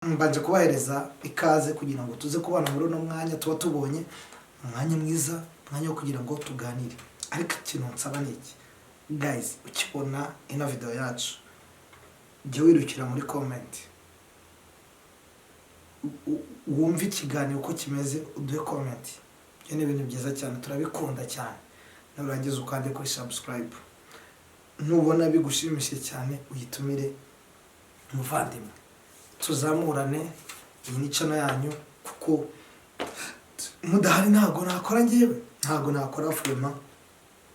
mbanje kubahereza ikaze kugira ngo tuze kubana muri uno mwanya tuba tubonye umwanya mwiza, umwanya wo kugira ngo tuganire. Ariko ikintu nsaba ni iki guys, ukibona ino video yacu jya wirukira muri comment, wumve ikiganiro uko kimeze, uduhe comment. Ibyo ni ibintu byiza cyane, turabikunda cyane. Nurangiza ukande kuri subscribe. Nubona bigushimishije cyane uyitumire umuvandimwe, tuzamurane iyi ni channel yanyu, kuko mudahari ntago nakora ngewe, ntago nakora vraiment,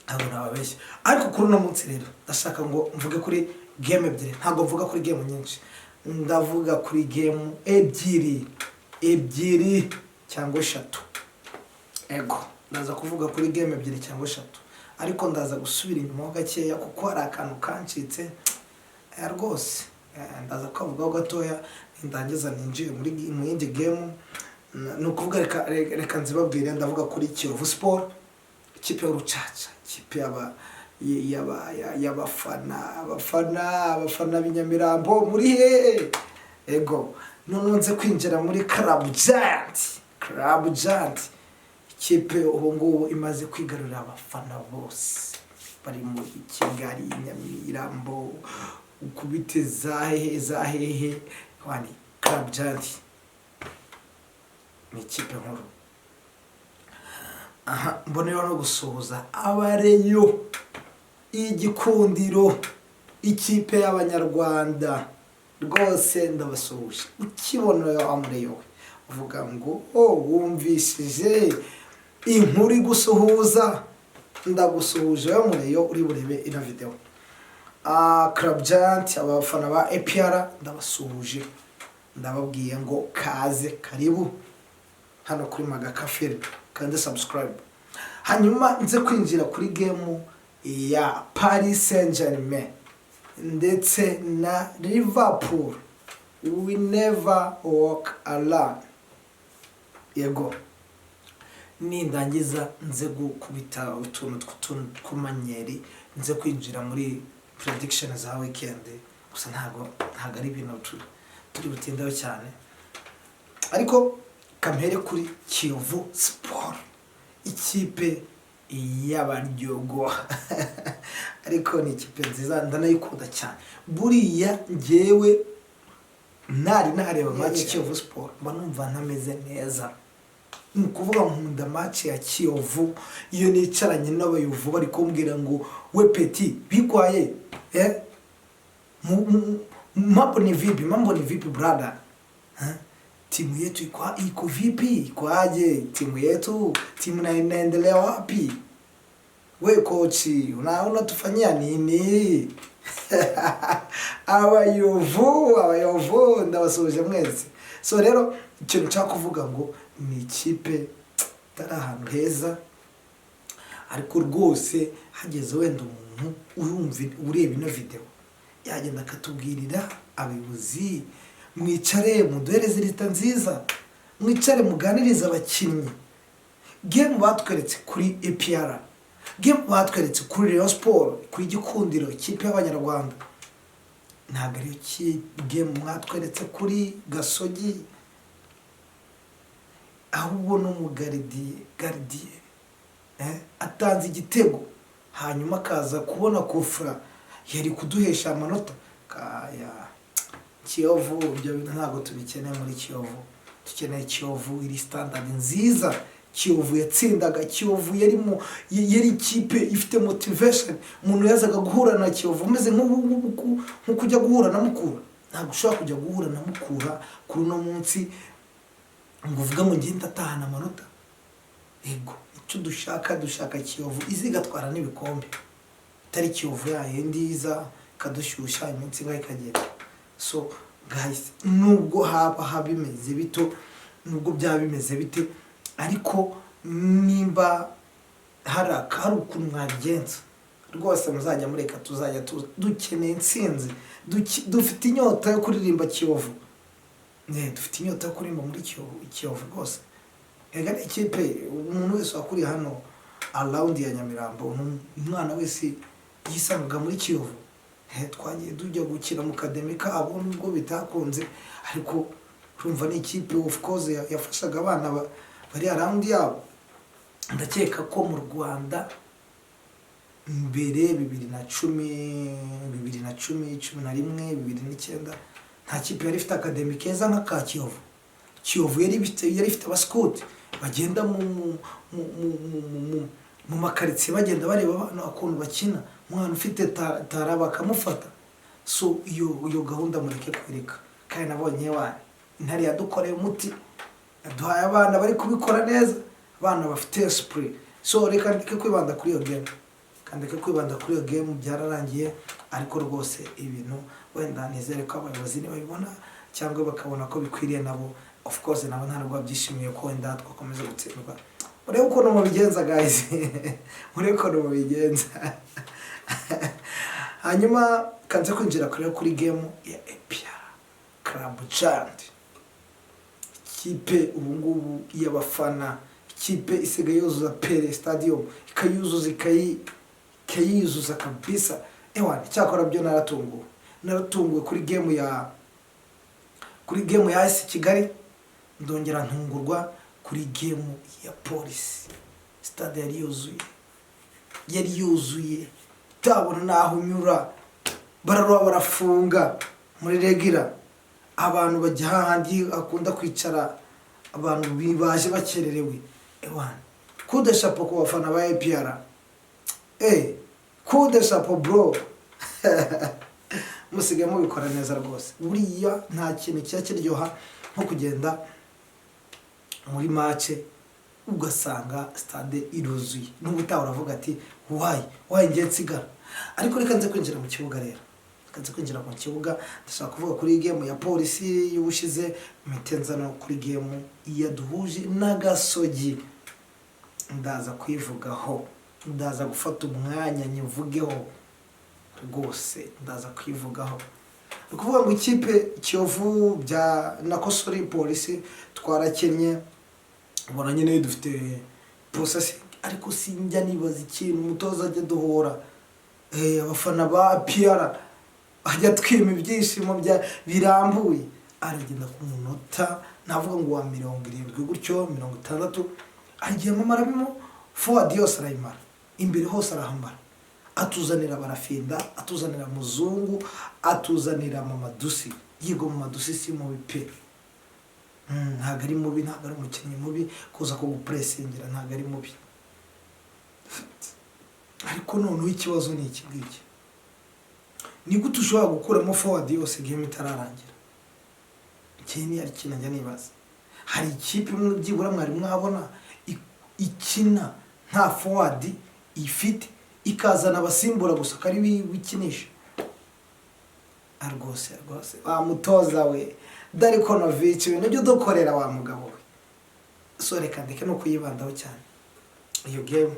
ntago nababeshya. Ariko kuri uno munsi rero ndashaka ngo mvuge kuri game ebyiri, ntago mvuga kuri game nyinshi, ndavuga kuri game ebyiri cyangwa eshatu. Ego ndaza kuvuga kuri game ebyiri cyangwa eshatu, ariko ndaza gusubira inyuma gakeya kuko hari akantu kancitse rwose. Ndaza kuvuga gatoya ndangiza ninjiye muri yindi game. Nukuvuga reka nzibabwire. Ndavuga kuri Kiyovu Sport, ikipe y'urucaca, ikipe abafana b'inyamirambo muri he. Ego nonze kwinjira muri Club Giant, ikipe ubu ngubu imaze kwigarurira abafana bose bari muri Kigali, Nyamirambo, ukubite zahehe kwani Club Giant ni ikipe nkuru. Aha mbonera no gusuhuza abareyo, igikundiro, ikipe y'abanyarwanda rwose ndabasuhuje. Ukibona amureyo uvuga ngo wumvishije inkuru gusuhuza, ndagusuhuje amureyo uri burebe ino video. Club Giant abafana ba APR ndabasuhuje, ndababwiye ngo kaze karibu hano kuri Maga Cafe, kandi subscribe. Hanyuma nze kwinjira kuri game ya Paris Saint-Germain ndetse na Liverpool. We never walk alone. Yego nindangiza nze gukubita utuntu tw'umanyeri, nze kwinjira muri prediction za weekend. Gusa ntago ari ibintu turi butindaho cyane, ariko kamere kuri Kiyovu Sport, ikipe y'abaryogo. Ariko ni ikipe nziza ndanayikunda cyane. Buriya ngewe nareba match Kiyovu Sport mba numva ntameze neza. Nukuvuga nkunda match ya Kiyovu iyo nicaranye n'abayovu bari kumbwira ngo we Petit bikwaye mambo ni vipi brother, timu yetu iko vipi, ikwaje timu yetu, timu inaendelea wapi, we coach unatufanyia nini? abayovu ndabasuje mwese. So rero ikintu nshaka kuvuga ngo ni ikipe tari ahantu heza, ariko rwose hageze wenda umuntu ureba ino video yagenda akatubwirira abayobozi, mwicare muduhereze leta nziza, mwicare muganiriza abakinnyi. Game batweretse kuri APR, game batweretse kuri Rayon Sport, kuri Gikundiro, ikipe y'abanyarwanda. Ntabwo ari game mwatweretse kuri Gasogi, ahubwo no mu Gardie atanze igitego hanyuma akaza kubona kufra yari kuduhesha amanota. Kaya Kiyovu ibyo bintu ntabwo tubikeneye muri Kiyovu. Tukeneye Kiyovu iri standard nziza, Kiyovu yatsindaga, Kiyovu yari ikipe ifite motivation. Umuntu yazaga guhura na Kiyovu umeze nko kujya guhura na Mukura. Ntabwo ushobora kujya guhura na Mukura kuri uno munsi ngo uvuga ngo ngenda atahana amanota. Ego icyo dushaka Kiyovu izigatwara n'ibikombe, itari Kiyovu yindi iza kadushyushya iminsi ngaho ikagenda. So guys, nubwo haba bimeze bito, nubwo byaba bimeze bite, ariko nimba hari ukuntu mwabigenza rwose muzajya mureka, tuzajya dukeneye intsinzi, dufite inyota yo kuririmba Kiyovu. Dufite inyota yo kuririmba muri Kiyovu rwose. Ega ikipe umuntu wese wakuriye hano around ya Nyamirambo, umwana wese yisangaga muri Kiyovu. Twagiye tujya gukina mu kademi kabo nubwo bitakunze, ariko urumva ni ikipe of course yafashaga abana bari around yabo. Ndakeka ko mu Rwanda mbere 2010, 2011, 2009 nta kipe yari ifite academy keza nka ka Kiyovu yari ifite abascout bagenda mu makaritsiye bagenda bareba abana ukuntu bakina, umwana ufite tara bakamufata. So iyo gahunda mureke kwereka, kandi nabonye wana intare yadukoreye umuti, yaduhaye abana bari kubikora neza, abana bafite esprit. So reka ndeke kwibanda kuri iyo game, kandeke kwibanda kuri iyo game byararangiye. Ariko rwose ibintu wenda nizere ko abayobozi nibabibona cyangwa bakabona ko bikwiriye nabo, of course nabo ntabwo babyishimiye ko wenda twakomeza gutsindwa. Murebe ukuntu mubigenza guys, murebe ukuntu mubigenza. Hanyuma kanze kwinjira kuri game ya APR Club Giant, ikipe ubungubu y'abafana, ikipe isigaye yuzuza Pele Stadium, ikayuzuza ikayuzuza kabisa. Ewana cyakora byo naratunguwe kuri game ya AS Kigali, ndongera ntungurwa kuri game ya Police. Stade yari yuzuye tabona naho unyura, barafunga muri regira, abantu bajya handi akunda kwicara abantu bibaje bakererewe. Ewana kude chapeau ku bafana ba APR, kude chapeau bro. Musige mubikora neza rwose. Buriya nta kintu kiryoha nko kugenda muri match ugasanga stade iruzuye, n'ubutaha uravuga ati why ngiye nsigara. Ariko reka nze kwinjira mu kibuga rero, ndashaka kuvuga kuri game ya Polisi y'ubushize, mitenzano kuri game yaduhuje n'Agasogi. Ndaza kwivugaho, ndaza gufata umwanya nyivugeho rwose, ndaza kwivugaho. Ukuvuga ngo ikipe Kiyovu bya nakosori Polisi twarakennye, ubona nyine dufite processing, ariko sinjya nibaza ikintu umutoza ajya duhora. Abafana ba APR ajya twima ibyishimo bya birambuye, aragenda ku munota navuga ngo wa 70 gutyo 60, agiye amaramo forward yose arayimara, imbere hose arahambara, atuzanira barafinda, atuzanira muzungu, atuzanira Mamadusi. Yigo Mamadusi si mubi pe, ntago ari mubi, ntago ari umukinnyi mubi, kuza ko gupressingira ntago ari mubi. Ariko none ikibazo ni iki ngiki, ni gute ushobora gukuramo forward yose game itararangira? Ikindi ari kintu njya nibaza, hari ikipe imwe byibura mwari mwabona ikina nta forward ifite, ikazana abasimbura gusa kari bikinisha? Rwose mutoza we Darikonovic, ibintu byo dukorera wa mugabo we. So reka ndeke no kuyibandaho cyane iyo game.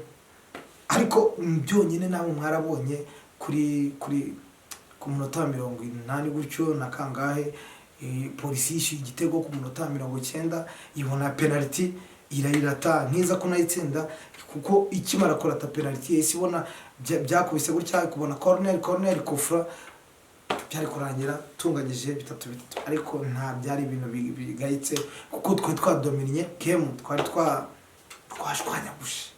Ariko byonyine nawe mwarabonye kuri ku munota 80 gutyo na kangahe, Polisi yishyuye igitego ku munota 90, ibona penalty irayirata nkiza ko nayitsinda, kuko ikimara kurata penalty yesi ibona byakubise gutya, kubona corner kufra, byari kurangira tunganyije 3-3. Ariko nta byari ibintu bigayitse, kuko twe twadominye game, twari twashwanyagushe.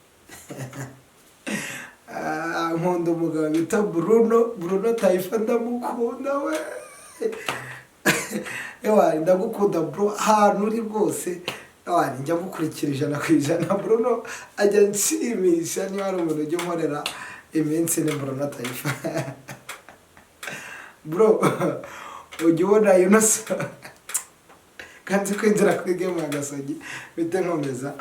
Nkondo umugabo bita Bruno Taifa, ndamukunda we. Ndagukunda bro, ahantu uri rwose. Njya gukurikira 100% Bruno, ajya nshimisha. Niba ari umuntu ujya nkorera iminsi ni Bruno Taifa. Bro, ujya ubona Yunus kanzi kwinjira kuri game y'Agasogi bite nkomeza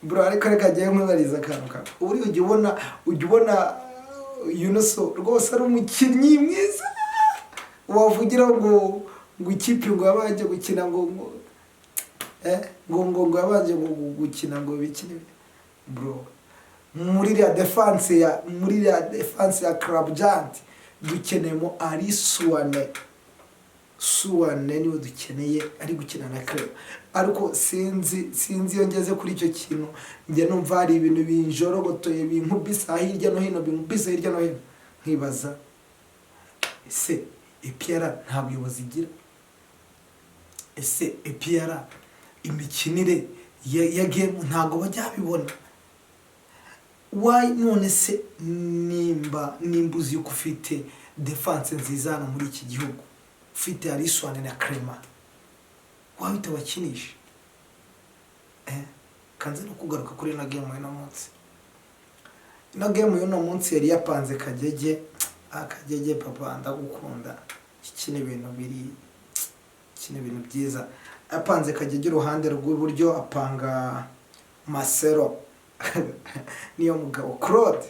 bro. Ariko reka agiye mwibariza akantu uri ujya ubona Yunus rwose ari umukinnyi mwiza, wavugira ngo ikipe ngo yabanje gukina ngo yabanje gukina ngo bikine bro. Muri ya defense ya Club Giant dukenemo ari Suwane niwe dukeneye, ari gukina na Club. Ariko sinzi iyo ngeze kuri icyo kintu, njye numva hari ibintu binjorogotoye binkubisa hirya no hino, nkibaza ese APR nta buyobozi igira? ese APR imikinire ya game ntago bajya bibona. Why none se nimba uzi yuko ufite defense nziza hano muri iki gihugu, ufite Alisson na Clement, wahita bakinisha kanze no kugaruka kuri na game y'uno munsi. Na game y'uno munsi yari yapanze Kagege, Kagege papa ndagukunda, iki ni ibintu byiza. Apanze Kagege uruhande rw'iburyo, apanga Marcelo niyo mugabo Claude.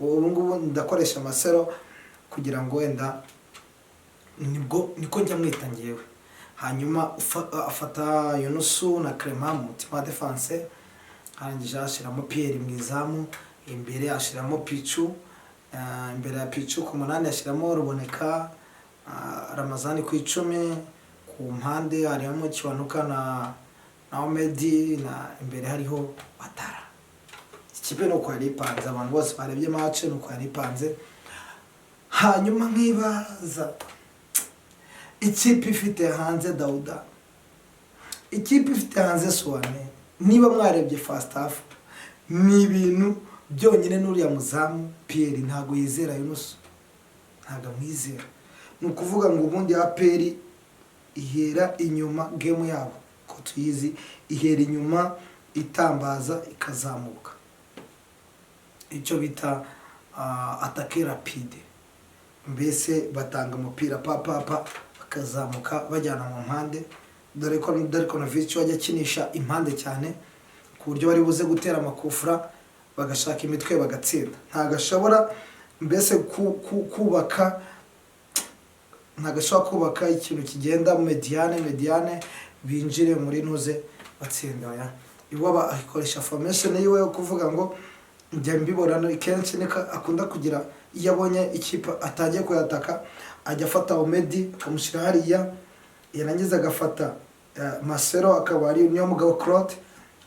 Ubu ngubu ndakoresha Marcelo kugira ngo wenda niko njya mwita ngewe. Hanyuma afata Yunusu na Clement mu mutima defense, arangije ashiramo Pierre mu izamu, imbere ashiramo Pichu, imbere ya Pichu ku munani ashiramo Ruboneka, Ramazani ku 10, ku mpande harimo Kiwanuka na Omedi, na imbere hariho Watara. Ikipe no kwari ipanze, abantu bose barebye match no kwari ipanze. Hanyuma nkibaza ikipe ifite hanze Dauda, ikipe ifite hanze Suwane, niba mwarebye first half ni ibintu byonyine n'uriya muzamu Pierre ntago yizera Yunus, ntago mwizera. Nukuvuga ngo ubundi APR ihera inyuma game yabo ko tuyizi, ihera inyuma itambaza ikazamuka, icyo bita attaque rapide. Mbese batanga umupira papa bakazamuka bajyana mu mpande, dore ko Konovic wajya kinisha impande cyane ku buryo bari buze gutera amakufra bagashaka imitwe bagatsinda. Ntagashobora mbese kubaka, ntagashobora kubaka ikintu kigenda mediane binjire muri ntuze batsinda ya. Iwaba akoresha formation yiwe yo kuvuga ngo njya mbiborana kenshi nika akunda kugira, iyo abonye ikipe atangiye kuyataka ajya afata Omedi akamushyira hariya, yarangiza agafata Marcelo akaba ari niyo mugabo Claude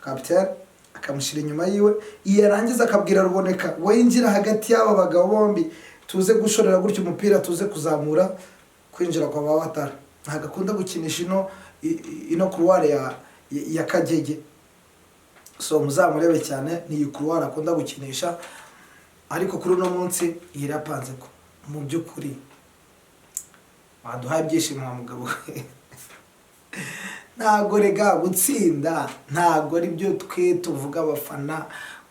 captain akamushyira inyuma yiwe, yarangiza akabwira Ruboneka winjira hagati y'aba bagabo bombi tuze gushorera gutyo umupira tuze kuzamura kwinjira kwa Watara. Ntagakunda gukinisha ino couloir ya Kagege, so muzamurebe cyane ni couloir akunda gukinisha. Ariko kuri uno munsi yirapanze ko mu byukuri baduhaye byishimo wa mugabo. Ntago rega gutsinda, ntago ari byo twe tuvuga abafana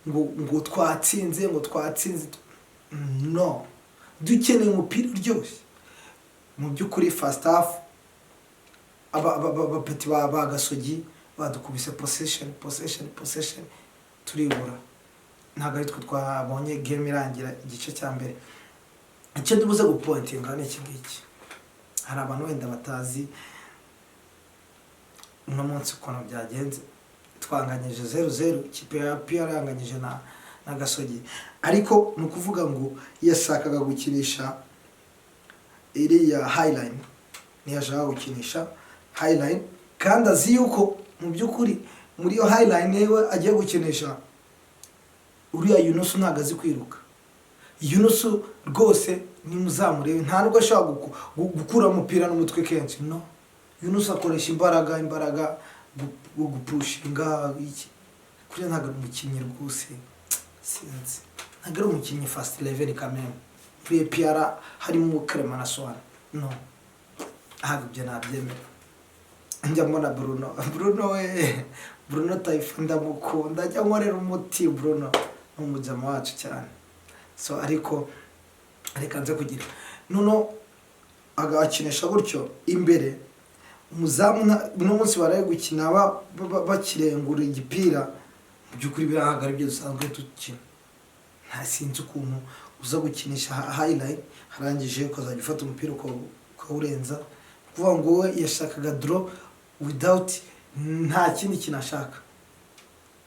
ngo twatsinze no, dukeneye umupira uryoshye. Mu byukuri first half abapeti ba Gasogi badukubise possession turibura. Ntago ari twe twabonye game irangira igice cya mbere. Icyo dubuze gupointinga ni iki ngiki, hari abantu wenda batazi uno munsi ukuntu byagenze. Twanganyije 0-0, ikipe ya APR yanganyije na Gasogi, ariko nukuvuga ngo yashakaga gukinisha iriya highline, niyashaka gukinisha highline kandi azi yuko mu byukuri muri yo highline yewe agiye gukinisha uriya Yunus ntago azi kwiruka. Yunus rwose ni muzamure, nta nubwo ashaka gukura umupira n'umutwe kenshi, no. Yunus akoresha imbaraga gupushinga iki, kuri ntago umukinnyi rwose sinzi, ntago ari umukinnyi fast 11 kameme. Muri APR harimo Clement na Suwane, no, ahagubye nabyemera. Njya mbona Bruno Taifa ndamukunda, ajya nkorera umuti Bruno n'umujama wacu cyane. So ariko reka nze kugira nuno agakinisha gutyo imbere umuzamu no munsi baraye gukina bakirengura igipira. Mu byukuri birahagara ibyo dusanzwe dukina, nta sinzi ukuntu uza gukinisha highlight harangije ukazajya ufata umupira ukawurenza. Kuvuga ngo we yashakaga draw without nta kindi kinashaka,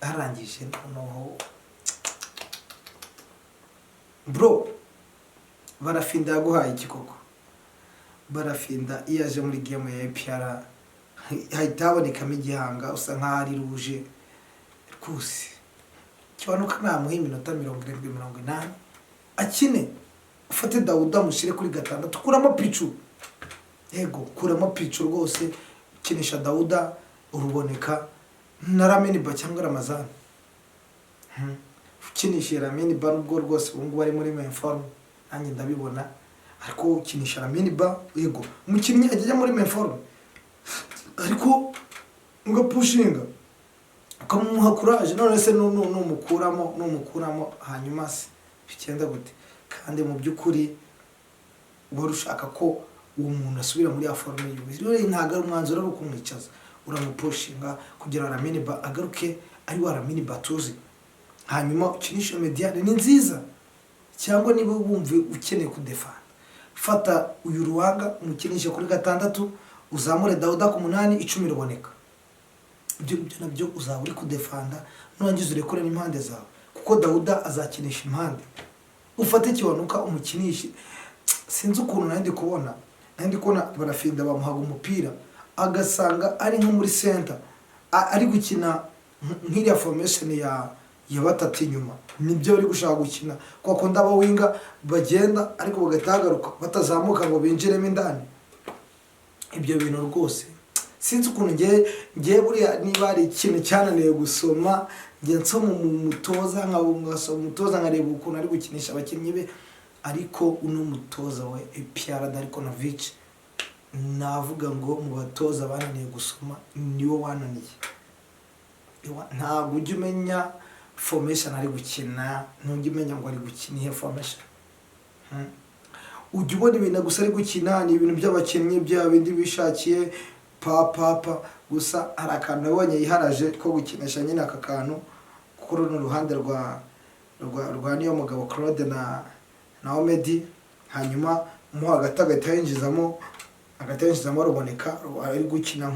harangije no bro. Barafinda yaguhaye ikikoko, Barafinda iyaje muri game ya APR hahita habonekamo igihanga usa nkaho ari ruje rwose. Kiwanuka namuha iminota 70-80 akine, ufate Dauda mushyire kuri 6, kuramo Pichu, yego kuramo Pichu rwose ukinisha Dauda Ruboneka na Lamine-Ba cyangwa Ramazani. Ukinisha Lamine-Ba nubwo rwose ubu ngubu ari muri main form nanjye ndabibona, ariko ukinisha Lamine-Ba yego umukinnyi ajya muri main form, ariko ugapushinga ukamuha courage, none se numukuramo hanyuma se bigenda gute? Kandi mu by'ukuri wari ushaka ko uwo muntu asubira muri ya forme yiwe, rero ntago ari umwanzuro wo kumwicaza, uramupushinga kugira Lamine-Ba agaruke ari wa Lamine-Ba tuzi, hanyuma ukinisha Mediane ni nziza. Cyangwa niba wumve ukeneye kudefanda, fata uyu Ruwanga umukinishe kuri 6, uzamure Dauda ku 8, 10 Ruboneka. Ibyo nabyo uzaba uri kudefanda, nurangiza urekure n'impande zawe, kuko Dauda azakinisha impande. Ufate Kiwanuka umukinishe, sinzi ukuntu nandi kubona barafinda bamuhaga umupira agasanga ari nko muri center ari gukina nk'iriya formation ya batatu inyuma, nibyo bari gushaka gukina kuko ndaba winga bagenda ariko bagatagaruka batazamuka ngo binjiremo indani. Ibyo bintu rwose sinzi ukuntu ngiye buriya niba ari ikintu cyananiye gusoma, ngiye nsoma umutoza umutoza nkareba ukuntu ari gukinisha abakinnyi be, ariko uno mutoza we Pierre Darikonovic navuga ngo mu batoza bananiye gusoma niwo wananiye. Ntabwo ujya umenya formation ari gukina, ntujya umenya ngo ari gukina iyo formation. Ujya ubona ibintu gusa ari gukina ni ibintu by'abakinnyi bya bindi bishakiye papa gusa. Hari akantu nabonye yiharaje ko gukinisha nyine aka kantu kuri runo ruhande rwa niyo mugabo Claude na Omedi, hanyuma mu hagati agahita yinjizamo Ruboneka ari gukina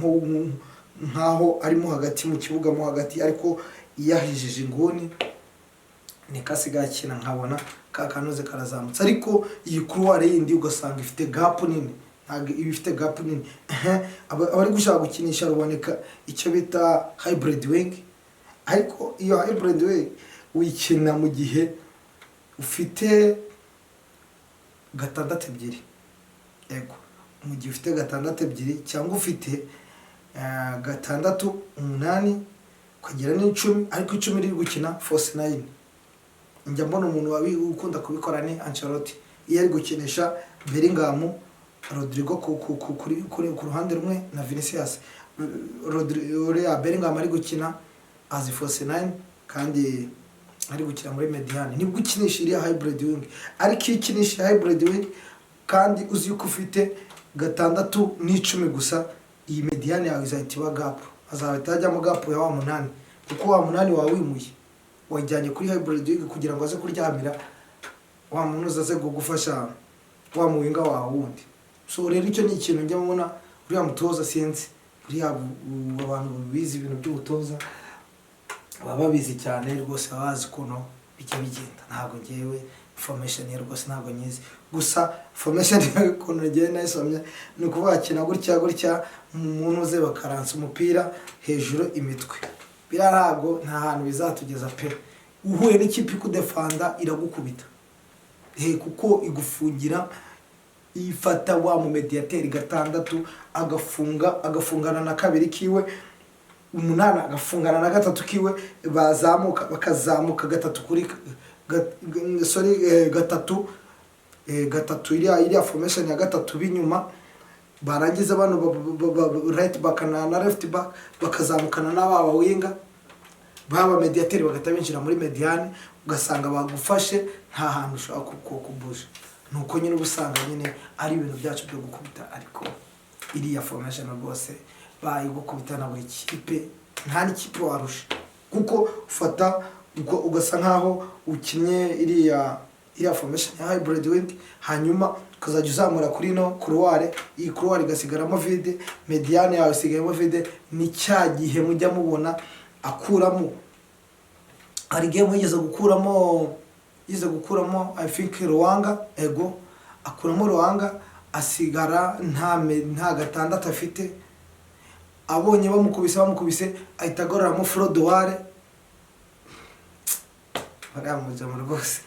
nkaho arimo hagati mu kibuga mo hagati, ariko iyahijije inguni ni kasigaye akina nkabona ka kanoze karazamutse. Ariko iyi couloir yindi ugasanga ifite gap nini, ntabwo ifite gap nini. Abari gushaka gukinisha Ruboneka icyo bita hybrid wing, ariko iyo hybrid wing uyikina mu gihe ufite 6-2, yego mu gihe ufite 6-2 cyangwa ufite 6-8 ukagera n'10, ariko 10 iri gukina force 9. Njya mbona umuntu ukunda kubikora ni Ancelotti, iyo ari gukinisha Bellingham, Rodrigo ku ruhande rumwe na Vinicius. Bellingham ari gukina as force 9 kandi ari gukina muri Mediane, nibwo ukinisha iriya hybrid wing. Ariko ikinisha hybrid wing kandi uzi yuko ufite 6-10 gusa, iyi Mediane yawe izahita iba gap, azahita ajyamo gap ya wa 8, kuko wa 8 wawe wimuye wajyanye kuri hybrid wing kugira ngo aze kuryamira wa muntu uzaze gufasha wa muwinga wawe wundi. So rero icyo ni ikintu njya mubona uriya mutoza sinzi, uriya abantu bizi ibintu by'ubutoza baba bizi cyane rwose, bazi ukuntu bijya bigenda. Ntabwo ngewe formation ye rwose ntabwo nyizi, gusa formation ukuntu ngiye nayisomye ni ukuvuga akina gutya umuntu uze bakaransa umupira hejuru imitwe. Birarago nta hantu bizatugeza pe, uhuye n'ikipe kudefanda iragukubita kuko igufungira, ifata wa mu mediateur 6 agafungana na 2 kiwe, 8 agafungana na 3 kiwe, bakazamuka 3 kuri gatatu iriya formation ya 3 binyuma, barangiza bano right back na left back bakazamukana n'ababa winga baba mediateur bagatabinjira muri Mediane, ugasanga bagufashe nta hantu ushaka kubusha. Nuko nyine ubusanga nyine ari ibintu byacu byo gukubita, ariko iriya formation rwose bayigukubita na buri kipe, nta n'ikipe warusha, kuko ufata ugasa nkaho ukinye iriya formation ya hybrid wing, hanyuma ukazajya uzamura kuri no couloir, iyi couloir igasigaramo vide, Mediane yawe isigayemo vide. Ni cya gihe mujya mubona akuramo, ari game yigeze gukuramo I think Ruwanga, ego akuramo Ruwanga asigara nta 6 afite, abonye bamukubise ahita agororamo Frodoire. Baramuze mu rwose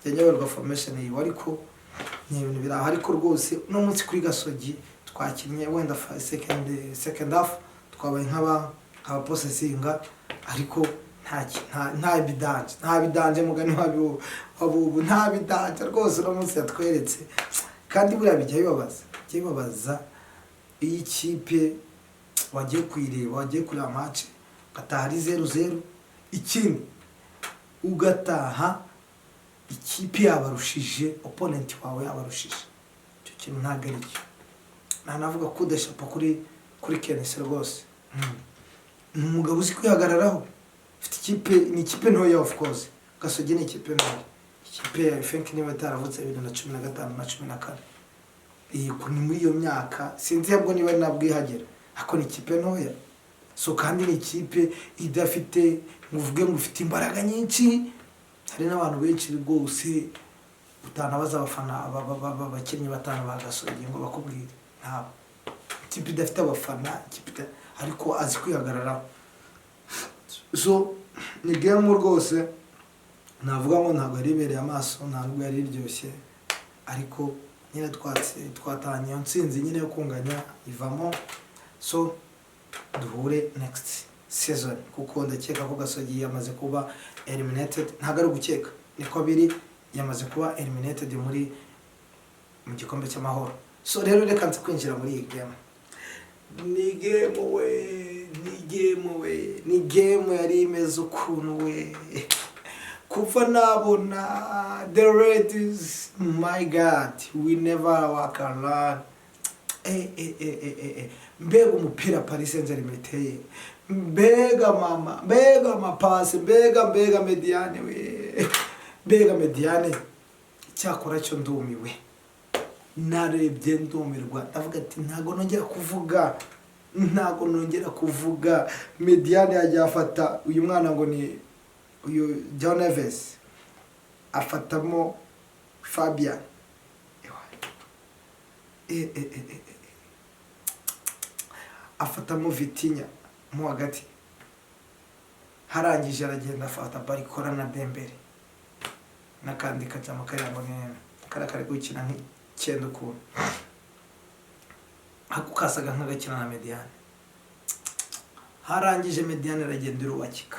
yanyoberwa formation yiwe, ariko ni ibintu biraho. Ariko rwose no munsi kuri Gasogi twakinnye wenda second half twabaye nk'aba possessinga, ariko nta bidanje mugani wabubu nta bidanje rwose uno munsi yatweretse. Kandi buriya bijya bibabaza iyi kipe wagiye kuyireba, wagiye kureba match ugataha ari 0-0, ikindi ugataha ikipe yabarushije, opponent wawe yabarushije. Icyo kintu ntabwo ari cyo. Navuga ko udashapa kuri Kenesi rwose. Umugabo uzi kwihagararaho, ufite ikipe, ni ikipe ntoya of course. Gasogi ni ikipe ntoya. Ikipe ya Fenk niba taravutse 2015 na 14. Ni muri iyo myaka sinzi yabwo niba nabwihagera, ako ni ikipe ntoya. So kandi ni ikipe idafite nguvuge ngo ufite imbaraga nyinshi. Hari n'abantu benshi rwose utanabaza abafana abakinnyi batanu ba Gasogi ngo bakubwire ntabwo. Ikipe idafite abafana, ikipe ariko azi kwihagararaho. So ni game rwose navuga ngo ntabwo yaribereye amaso, ntabwo yari iryoshye, ariko nyine twatanye ntsinzi nyine yo kunganya ivamo. So duhure next season, kuko ndakeka ko Gasogi yamaze kuba eliminated. Ntabwo ari gukeka, niko biri, yamaze kuba eliminated mu gikombe cy'amahoro. So rero reka nzi kwinjira muri iyi game. Ni game yari imeze ukuntu we. Kuva nabona the Reds, my God, we never walk alone. Mbega umupira Paris Saint-Germain iteye, mbega mama, mbega amapasi, mbega Mediane we, mbega Mediane. Cyakora cyo ndumiwe, narebye ndumirwa, ndavuga ati ntago nongera kuvuga. Mediane yajya afata uyu mwana ngo ni uyu John Neves, afatamo Fabian, afatamo Vitinha mu hagati, harangije aragenda afata Barikora na Dembele nakandi kajyamo kariya ngo ni karakare gukina nk'icyenda ukuntu, hakukasaga nk'agakina na Mediane. Harangije Mediane aragenda irubakika,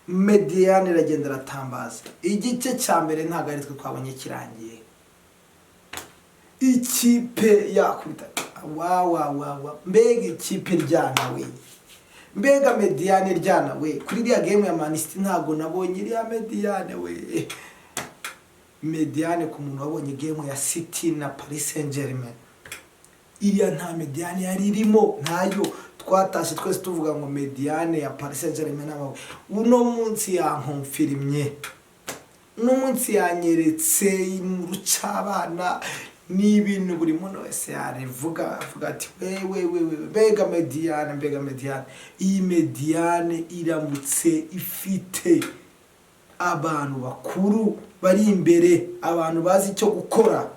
Mediane iragenda aratambaza. Igice cya mbere ntabwo ari twe twabonye kirangiye, ikipe yakubita mbega ikipe ryana we, mbega Mediane ryana we. Kuri iriya game ya Man City ntabwo nabonye iriya Mediane we. Mediane ku muntu wabonye game ya City na Paris Saint-Germain, iriya nta Mediane yari irimo, ntayo. Twatashye twese tuvuga ngo Mediane ya Paris Saint-Germain nawe. Uno munsi yankonfirimye, uno munsi yanyeretse mu rucabana n'ibintu buri muntu wese yarevuga, avuga ati wewe mbega Mediane. Iyi Mediane iramutse ifite abantu bakuru bari imbere, abantu bazi icyo gukora,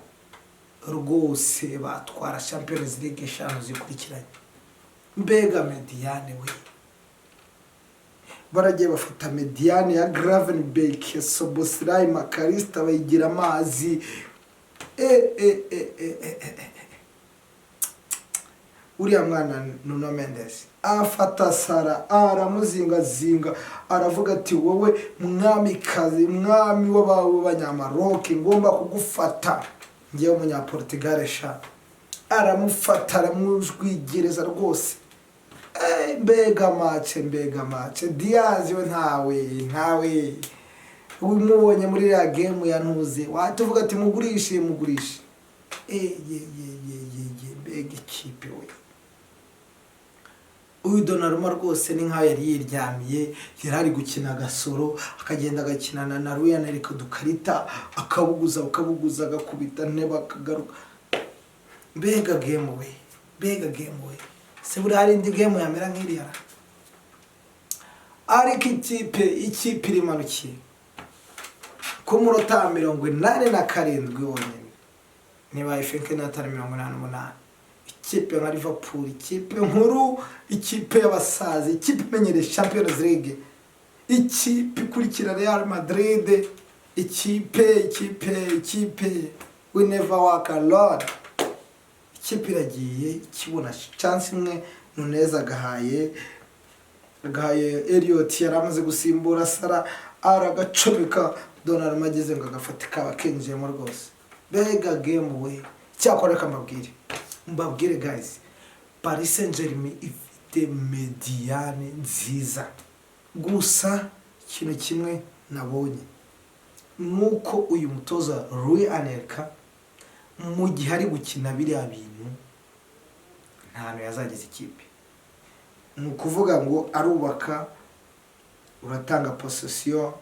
rwose batwara Champions League 5 zikurikiranye. Mbega Mediane we, baragiye bafata Mediane ya Gravenberch, Szoboszlai, Makalista bayigira amazi. Uriya mwana Nuno Mendes afata Sara aramuzingazinga, aravuga ati wowe mwamikazi, mwami w'abanyamaroke, ngomba kugufata ngiye umunyaportugal sha. Aramufata aramujwigereza rwose. Mbega match. Diaz we ntawe umubonye muri ya game ya ntuze watuvuga ati mugurishe. Mbega ikipe we. Uyu Donnarumma rwose ni nkaho yari yiryamiye, yari gukina gasoro, akagenda agakinana na Ruyan Eriko dukarita, akabuguza agakubita nteba akagaruka. Mbega game we. Se buri hari indi game yamera nk'iriya. Ariko ikipe irimanukiye ku munota 87 wonyine, niba Fenk na 88. Ikipe nka Liverpool, ikipe nkuru, ikipe y'abasaza, ikipe imenyereye Champions League, ikipe ikurikira Real Madrid, ikipe we never walk alone. ikipe iragiye kibona chance imwe. Nunez agahaye Elliot yari amaze gusimbura Sara aragacomeka, Donnarumma ageze ngo agafata kaba kenjemo rwose. Bega game we. Cyakora mbabwire guys, Paris Saint-Germain ifite mediane nziza. Gusa ikintu kimwe nabonye nuko uyu mutoza Luis Enrique mu gihe ari gukina biriya bintu nta yazageza ikipe. Nukuvuga ngo arubaka, uratanga possession,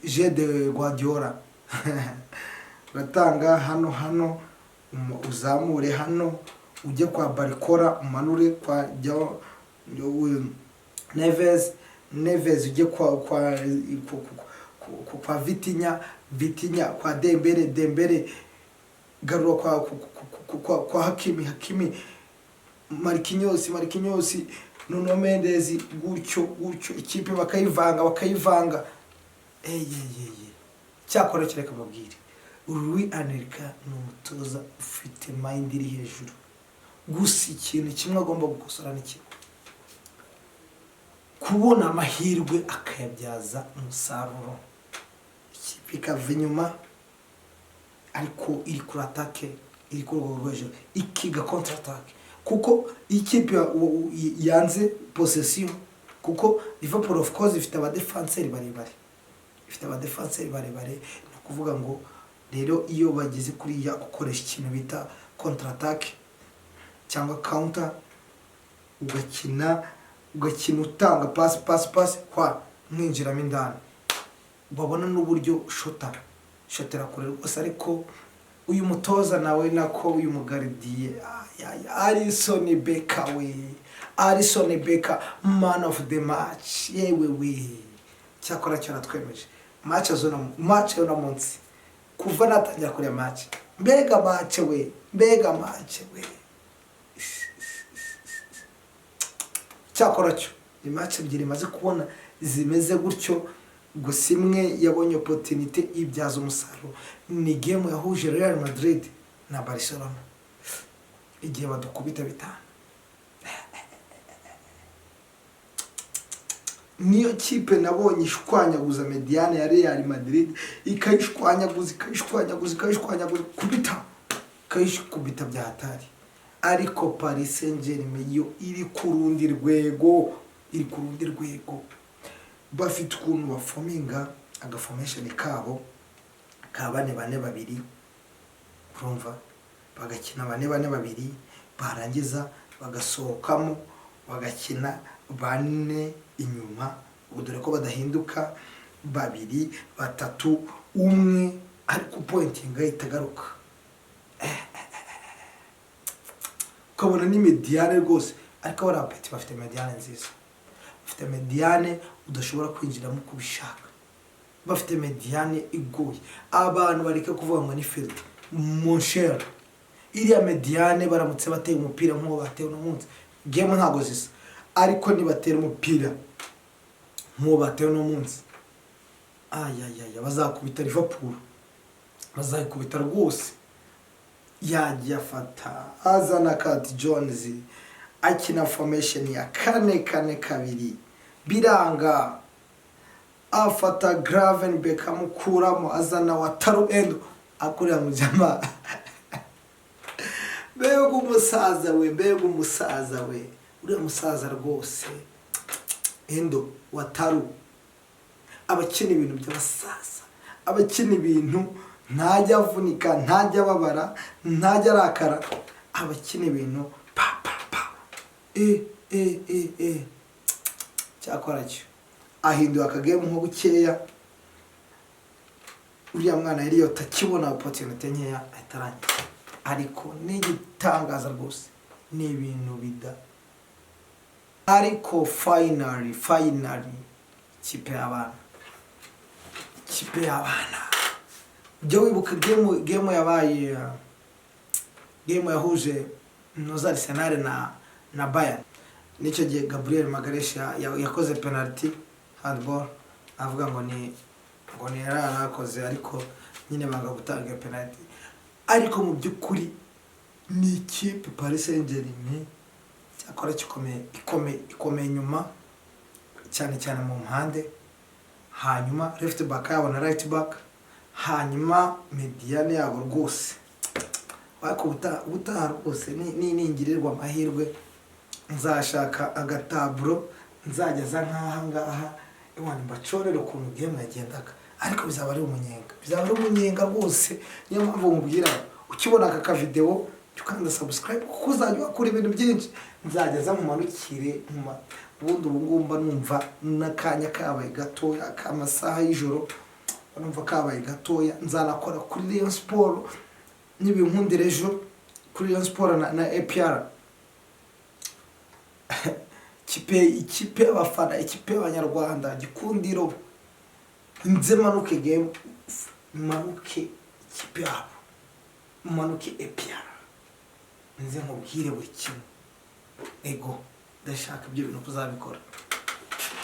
je de Guardiola uratanga hano uzamure hano, ujye kwa Barcola umanure kwa Neves ujye kwa Vitinha kwa Dembele garura kwa Hakimi Marquinhos Nuno Mendes, gutyo ikipe bakayivanga. Cyakora kireka mabwire, Luis Enrique ni umutoza ufite mind iri hejuru. Gusa ikintu kimwe agomba gukosora ni kimwe, kubona amahirwe akayabyaza umusaruro. Ikipe ikava inyuma ariko iri kuri attaque, iri kuri urwejo, ikiga counter attaque. Kuko ikipe yanze possession, kuko Liverpool of course ifite abadefenseur barebare. No kuvuga ngo rero iyo bageze kuri ya ukoresha ikintu bita counter attaque cyangwa counter, ugakina utanga pass kwa mwinjiramo indani, babona n'uburyo shotera kure rwose. Ariko uyu mutoza nawe nako uyu mugardiye Alisson Becker man of the match. Yewe cyakora cyo natwemeje match yo na munsi kuva natangira kuri match. Mbega match we cyakora cyo ni match ebyiri maze kubona zimeze gutyo. Gusa imwe yabonye opportunity ibyaza umusaruro, ni game yahuje Real Madrid na Barcelona igihe badukubita bitanu. Niyo kipe nabonye ishwanyaguza mediane ya Real Madrid, ikayishwanyaguza kubita bya hatari. Ariko Paris Saint-Germain yo iri kurundi rwego, bafite ukuntu bafominga agaformation kabo ka 4-4-2, urumva bagakina 4-4-2, barangiza bagasohokamo bagakina 4 inyuma, dore ko badahinduka 2-3-1, ariko pointing itagaruka. Ukabona ni mediane rwose, ariko barapeti bafite mediane nziza, bafite mediane udashobora kwinjiramo kubishaka, bafite mediane igoye. Abantu bareke kuvuga ngo ni filtre mon cher, iriya mediane baramutse bateye umupira nk'uwo batewe no munsi, game ntago zisa. Ariko ni batera umupira nk'uwo batewe no munsi, bazakubita Liverpool, bazakubita rwose. Yagiye afata azana Cat Jones akina formation ya 4-4-2 biranga, afata Gravenberch amukuramo, azana Wataru Endo akurira mu jama. Mbega umusaza we, uriya musaza rwose Endo Wataru abakina ibintu by'abasaza, abakina ibintu ntajya avunika, ntajya babara, ntajya arakara, abakina ibintu cyakora cyo ahinduye akagame nko bukeya. Uriya mwana yari yotakibona opportunity nkeya ataranye, ariko n'igitangaza rwose, ni ibintu bida. Ariko finally kipe y'abana byo wibuka game yabaye, game yahuje Arsenal na Bayern. Nicyo gihe Gabriel Magalhaes yakoze penalty handball, avuga ngo ni yarakoze, ariko nyine banga gutanga penalty. Ariko mu byukuri ni ikipe Paris Saint-Germain cyakora ikomeye inyuma cyane cyane mu mpande, hanyuma left back yabo na right back, hanyuma mediane yabo rwose wako ubutaha rwose ningirirwa amahirwe nzashaka agataburo nzageza nk'aha ngaha iwani mbacorere ukuntu game yagendaga, ariko bizaba ari umunyenga rwose. Niyo mpamvu mubwira ukibona aka video ukanda subscribe kuko uzajya wakora ibintu byinshi nzageza mu manukire ubundi ubungumba numva nakanya kabaye gatoya kamasaha y'ijoro, numva kabaye gatoya nzanakora kuri Rayon Sport n'ibinkundire ejo kuri Rayon Sport na APR ikipe abafana, ikipe y'abanyarwanda gikundiro nze manuke game manuke ikipe yabo manuke APR nze nkubwire buri kimwe. Ego ndashaka ibyo bintu kuzabikora,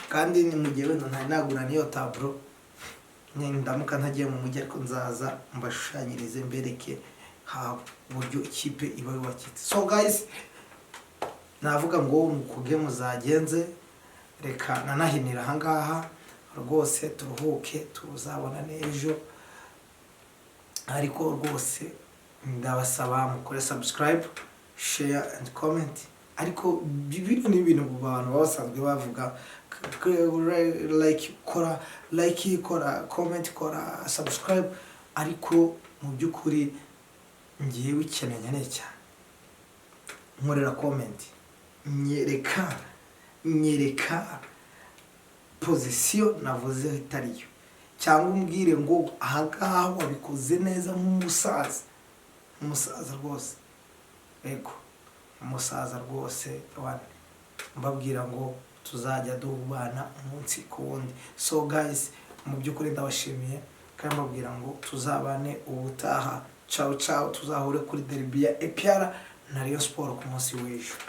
kandi ni mu gihe wenda nagura niyo taburo ndamuka ntagiye mu mujyi, ariko nzaza mbashushanyirize mbereke habo uburyo ikipe iba yubakitse. So guys, navuga ngo nuko game zagenze, reka nanahinira aha ngaha rwose turuhuke tuzabona n'ejo, ariko rwose ndabasaba mukore subscribe, share and comment. Ariko bibiri ni ibintu abantu basanzwe bavuga like kora comment kora subscribe, ariko mu byukuri ngiye wikeneye cyane nkorera comment, nyereka position navuze itariyo, cyangwa umbwire ngo aha ngaha wabikoze neza nk'umusaza rwose. Ego umusaza rwose mbabwira ngo tuzajya duhubana umunsi ku wundi. So guys, mu byukuri ndabashimiye kandi mbabwira ngo tuzabane ubutaha. Ciao ciao, tuzahure kuri derby ya APR na Rayon Sport ku munsi w'ejo.